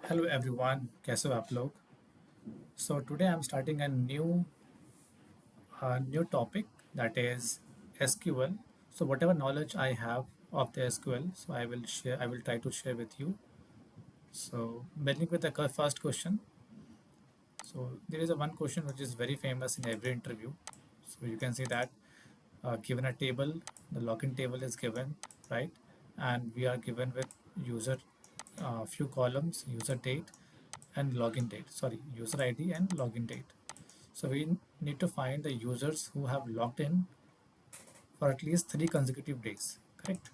Hello everyone, कैसे हो आप लोग? So today I'm starting a new topic, that is SQL. So whatever knowledge I have of the SQL, so I will try to share with you. So beginning with the first question. So there is a one question which is very famous in every interview. So you can see that given a table, the login table is given, right? And we are given with user few columns, user date and login date. Sorry, user ID and login date. So we need to find the users who have logged in for at least 3 consecutive days, correct?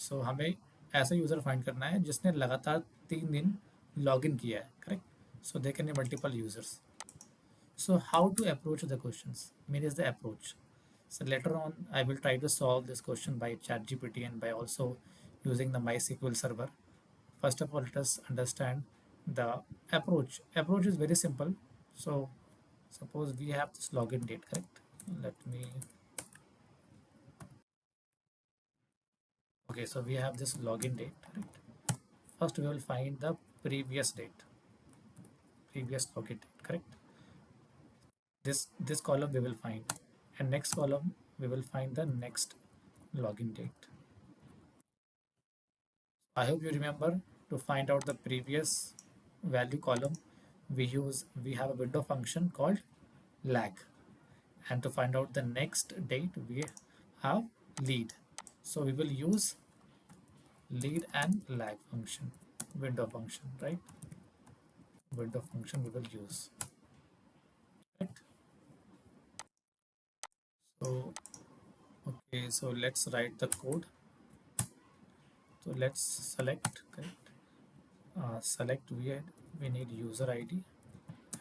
So हमें ऐसा user find करना है जिसने लगातार 3 दिन log in किया है, correct? So they can be multiple users. So how to approach the questions? Mean is the approach. So later on, I will try to solve this question by ChatGPT and by also using the MySQL server. First of all, let us understand the approach. Approach is very simple. So suppose we have this login date, correct? Let me. Okay, so we have this login date, correct? First, we will find the previous date, previous login date, correct? This column we will find, and next column we will find the next login date. I hope you remember, to find out the previous value column, we have a window function called lag, and to find out the next date we have lead. So we will use lead and lag function, window function, right? Window function we will use, right? So okay, so let's write the code. So let's select, correct? Select we need user ID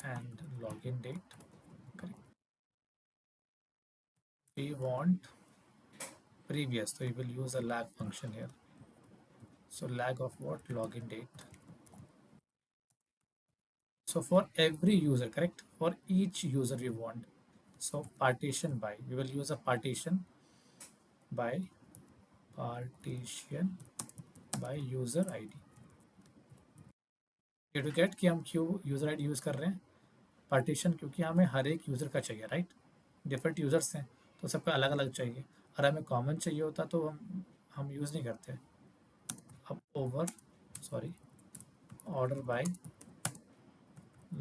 and login date, correct? We want previous, so we will use a lag function here. So lag of what? Login date. So for every user, correct? For each user we want. So partition by, we will use a by partition by user ID. ये to get कि हम क्यों user ID use कर रहे हैं? Partition क्योंकि हमें हर एक यूज़र का चाहिए, राइट? डिफरेंट यूज़र्स हैं तो सबका अलग अलग चाहिए. और हमें कॉमन चाहिए होता तो हम यूज़ नहीं करते. अब over, sorry, order by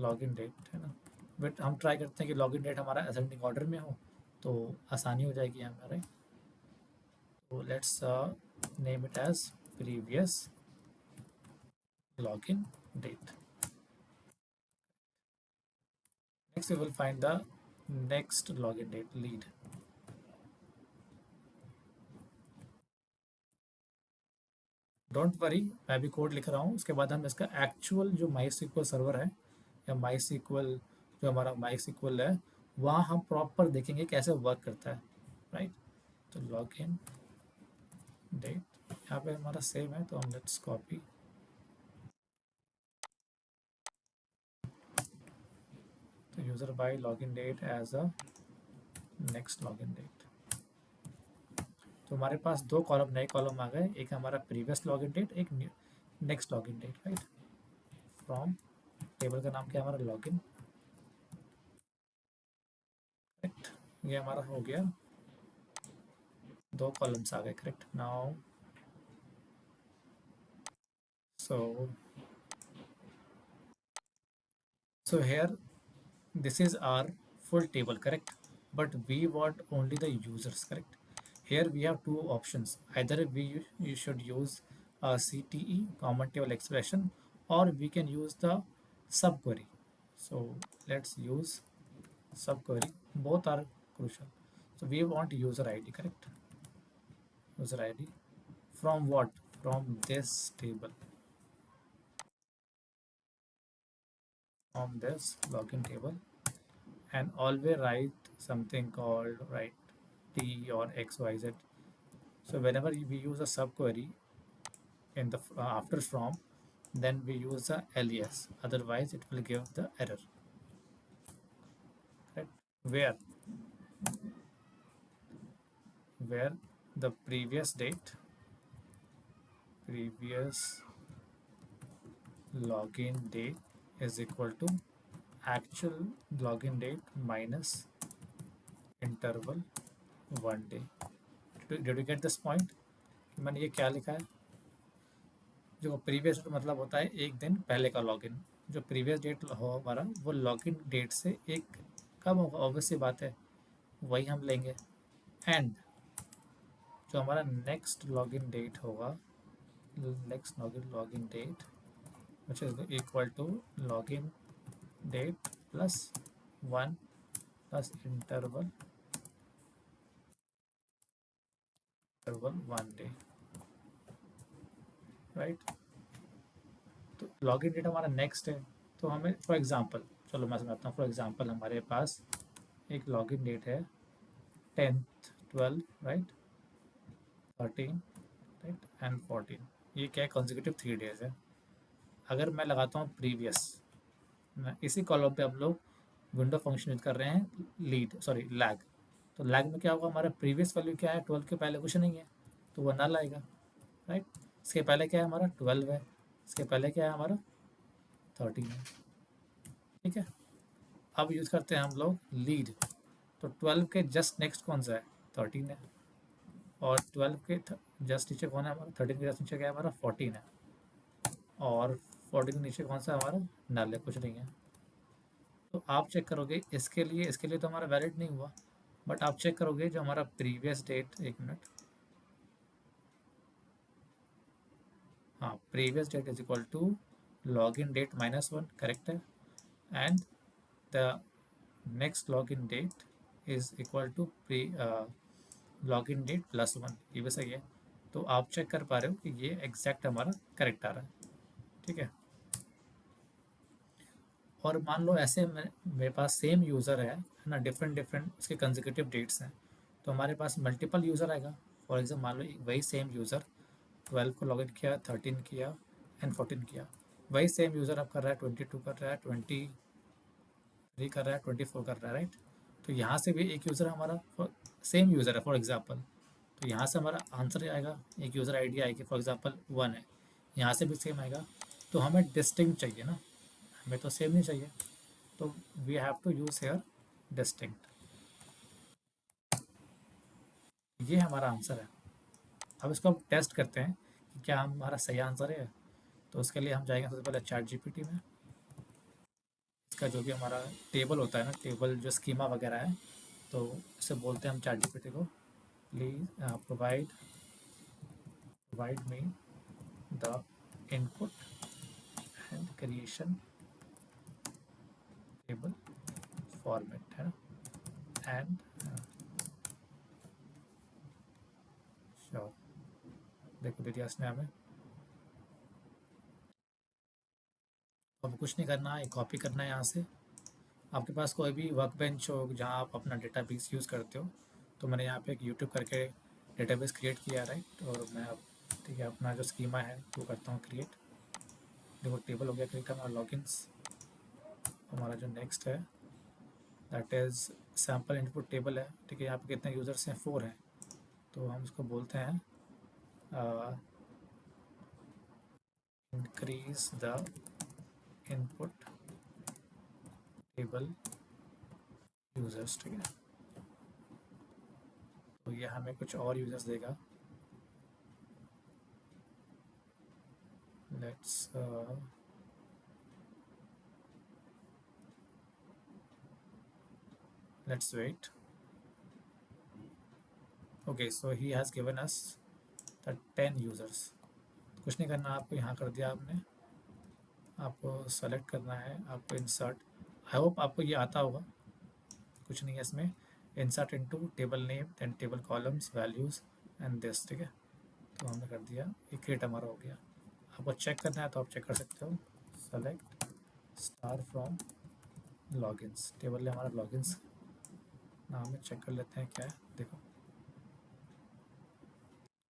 login date है ना. बट हम ट्राई करते हैं कि लॉगिन डेट हमारा असेंडिंग ऑर्डर में हो तो आसानी हो जाएगी हमारे. तो let's name it as previous login date. Next we will find the next login date lead. Don't worry, मैं भी कोड लिख रहा हूँ, उसके बाद हम इसका एक्चुअल जो माई सीक्वल सर्वर है या माई सीक्वल, जो हमारा माई सीक्वल है, वहाँ हम प्रॉपर देखेंगे कैसे वर्क करता है, राइट? तो लॉग इन डेट यहाँ पे हमारा सेम है तो हम लेट्स कॉपी. तो user by login date as a next login date. तो हमारे पास दो कॉलम, नए कॉलम आ गए. एक हमारा प्रीवियस लॉगिन डेट, एक next login date, right? From table का नाम क्या है हमारा? Login, correct? ये हमारा हो गया, दो कॉलम्स आ गए, correct? Now so so here this is our full table, correct? But we want only the users, correct? Here we have two options. Either you should use a CTE, common table expression, or we can use the subquery. So let's use subquery. Both are crucial. So we want user ID, correct? User ID from what? From this table, from this login table. And always write something called, write t or xyz. So whenever we use a subquery in the after from, then we use a alias, otherwise it will give the error, right? where where the previous login date is equal to actual login date minus interval 1 day. Did you get this point? मैंने ये क्या लिखा है? जो previous date मतलब होता है एक दिन पहले का लॉगिन। जो प्रीवियस डेट हो हमारा वो लॉगिन डेट से एक कम होगा, ऑब्वियस सी बात है, वही हम लेंगे। एंड जो हमारा नेक्स्ट लॉगिन डेट होगा, next login date which is equal to login date plus 1 plus interval 1 day, right. तो लॉगिन डेट हमारा नेक्स्ट है, तो हमें फॉर एग्जांपल, चलो मैं समझाता हूँ। फॉर एग्जांपल हमारे पास एक लॉगिन डेट है 10th 12 राइट, 13 राइट एंड 14। ये क्या है? कॉन्जिक्यूटिव 3 डेज है। अगर मैं लगाता हूँ प्रीवियस, मैं इसी कॉलम पे हम लोग विंडो फंक्शन यूज कर रहे हैं, लीड सॉरी लैग। तो लैग में क्या होगा? हमारा प्रीवियस वैल्यू क्या है? 12 के पहले कुछ नहीं है, तो वो नल आएगा, राइट। इसके पहले क्या है? हमारा 12 है। इसके पहले क्या है? हमारा 13 है, ठीक है। अब यूज़ करते हैं हम लोग लीड। तो 12 के जस्ट नेक्स्ट कौन सा है? 13 है। और 12 के जस्ट नीचे कौन है हमारा? 13 के जस्ट नीचे क्या है हमारा? 14 है। और 14 के नीचे कौन सा है हमारा? नल है, कुछ नहीं है। तो आप चेक करोगे इसके लिए तो हमारा वैलिड नहीं हुआ, बट आप चेक करोगे जो हमारा प्रीवियस डेट, एक मिनट, हाँ, previous date is equal to log in date -1, correct है। And the next log in date is equal to pre log in date +1, ये भी सही है। तो आप चेक कर पा रहे हो कि ये एग्जैक्ट हमारा करेक्ट आ रहा है, ठीक है। और मान लो ऐसे मेरे पास सेम यूज़र है ना, डिफरेंट डिफरेंट उसके कंजिक्यूटिव डेट्स हैं, तो हमारे पास मल्टीपल यूज़र आएगा। फॉर एग्जाम्पल मान लो वही सेम यूज़र 12 को लॉगिन किया, 13 किया एंड 14 किया। वही सेम यूज़र अब कर रहा है 22 कर रहा है, 23 कर रहा है, 24 कर रहा है, राइट। तो यहाँ से भी एक यूज़र हमारा सेम यूज़र है फॉर एग्जाम्पल, तो यहाँ से हमारा आंसर आएगा, एक यूज़र आईडी आएगी फॉर एग्जांपल 1 है, यहाँ से भी सेम आएगा। तो हमें डिस्टिंक्ट चाहिए ना, हमें तो सेम नहीं चाहिए। तो we have to use here distinct. ये हमारा आंसर है। अब इसको हम टेस्ट करते हैं कि क्या हमारा सही आंसर है। तो उसके लिए हम जाएंगे सबसे पहले चैट जीपीटी में। इसका जो भी हमारा टेबल होता है ना, टेबल जो स्कीमा वगैरह है, तो इसे बोलते हैं हम चैट जीपीटी को, please provide me the input and creation table format, है ना। एंड श्योर, देखो दे दिया इसने हमें। अब कुछ नहीं करना है, कॉपी करना है यहाँ से। आपके पास कोई भी वर्क बेंच हो जहाँ आप अपना डेटाबेस यूज़ करते हो, तो मैंने यहाँ पे एक यूट्यूब करके डेटाबेस क्रिएट किया, राइट। और मैं अब, ठीक है, अपना जो स्कीमा है वो करता हूँ क्रिएट। देखो टेबल हो गया क्रिएट, हमारा लॉगिन्स। हमारा जो नेक्स्ट है that is sample input table है, ठीक है। यहाँ पे कितने यूज़र्स हैं? 4 हैं। तो हम इसको बोलते हैं increase the input table users, ठीक है। तो ये हमें कुछ और यूज़र्स देगा। Let's wait. Okay, so he has given us the 10 users। कुछ नहीं करना, आपको यहाँ कर दिया आपने। आपको सेलेक्ट करना है, आपको इंसर्ट, आई होप आपको ये आता होगा, कुछ नहीं है इसमें। Insert into table name then table columns values and this, ठीक है। तो हमने कर दिया, ये क्रिएट हमारा हो गया। आपको चेक करना है तो आप चेक कर सकते हो। Select star from logins, table में हमारा लॉगिन्स नाम है, चेक कर लेते हैं क्या है, देखो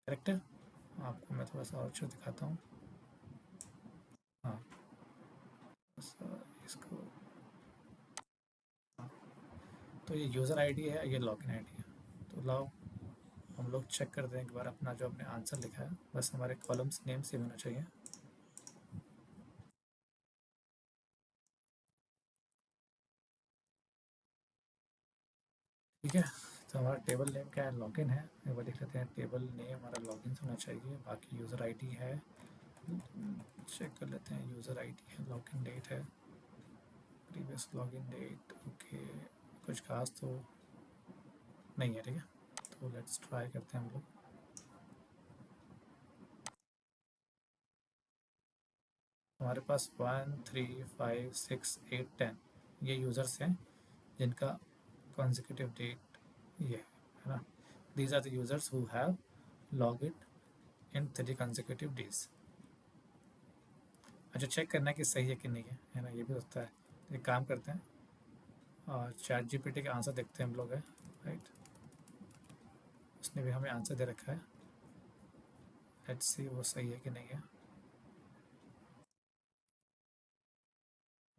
करेक्ट है। आपको मैं थोड़ा सा और अच्छे दिखाता हूँ। हाँ, बस इसको, हाँ, तो ये यूज़र आईडी है, ये लॉगिन आईडी है। तो लाओ हम लोग चेक करते हैं एक बार अपना जो हमने आंसर लिखा है, बस हमारे कॉलम्स नेम सेम होना चाहिए। ठीक है। तो हमारा टेबल नेम क्या है, लॉगिन है, एक बार देख लेते हैं। टेबल नेम हमारा लॉगिन होना चाहिए, बाकी यूज़र आईडी है, चेक कर लेते हैं। यूज़र आईडी है, लॉगिन डेट है, प्रीवियस लॉगिन डेट, ओके। कुछ खास तो नहीं है, ठीक है। तो लेट्स ट्राई करते हैं हम लोग। हमारे पास 1 3 5 6 8 10 ये यूज़र्स हैं जिनका consecutive डेट ये है ना। These are the users who have log in 3 consecutive days। अच्छा, चेक करना है कि सही है कि नहीं है ना, ये भी होता है। एक काम करते हैं और चैट जीपीटी का आंसर देखते हैं हम लोग है, राइट। उसने भी हमें आंसर दे रखा है, लेट्स सी वो सही है कि नहीं है।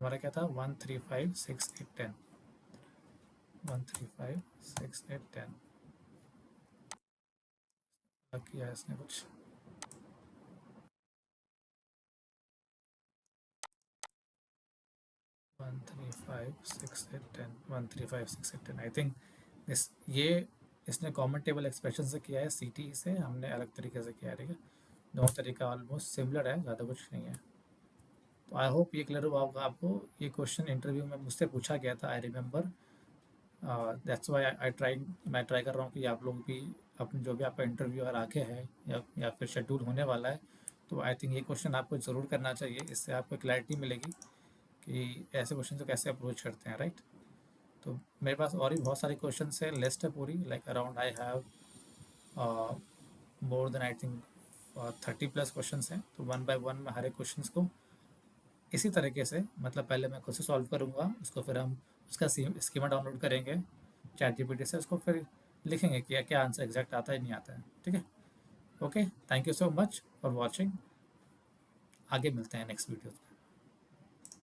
हमारा क्या था, 1 3 5 6 8 10, 1 3 5 6 8 10। किया है इसने कुछ। 1 3 5 6 8 10, 1 3 5 6 8 10, आई थिंक इस ये इसने कॉमन टेबल एक्सप्रेशन से किया है, सी टी से हमने अलग तरीके से किया है, ठीक है। दोनों तरीका ऑलमोस्ट सिमिलर है, ज़्यादा कुछ नहीं है। तो आई होप ये क्लियर हुआ होगा आपको। ये क्वेश्चन इंटरव्यू में मुझसे पूछा गया था, I remember. That's why I try मैं ट्राई कर रहा हूँ कि आप लोग भी अपने जो भी आपका इंटरव्यू अगर आगे है या फिर शेड्यूल होने वाला है, तो आई थिंक ये क्वेश्चन आपको ज़रूर करना चाहिए। इससे आपको क्लैरिटी मिलेगी कि ऐसे क्वेश्चन को कैसे अप्रोच करते हैं, राइट। तो मेरे पास और भी बहुत सारे क्वेश्चन है, लिस्ट है पूरी, like around I have more than I think 30+ question हैं। तो वन बाय वन मैं हर एक क्वेश्चन को इसी तरीके से, मतलब पहले मैं खुद से सॉल्व करूँगा उसको, फिर हम उसका स्कीमा डाउनलोड करेंगे चैट जीपीटी से, उसको फिर लिखेंगे कि क्या आंसर एग्जैक्ट आता है नहीं आता है, ठीक है। Okay, thank you so much for watching. आगे मिलते हैं नेक्स्ट वीडियो में।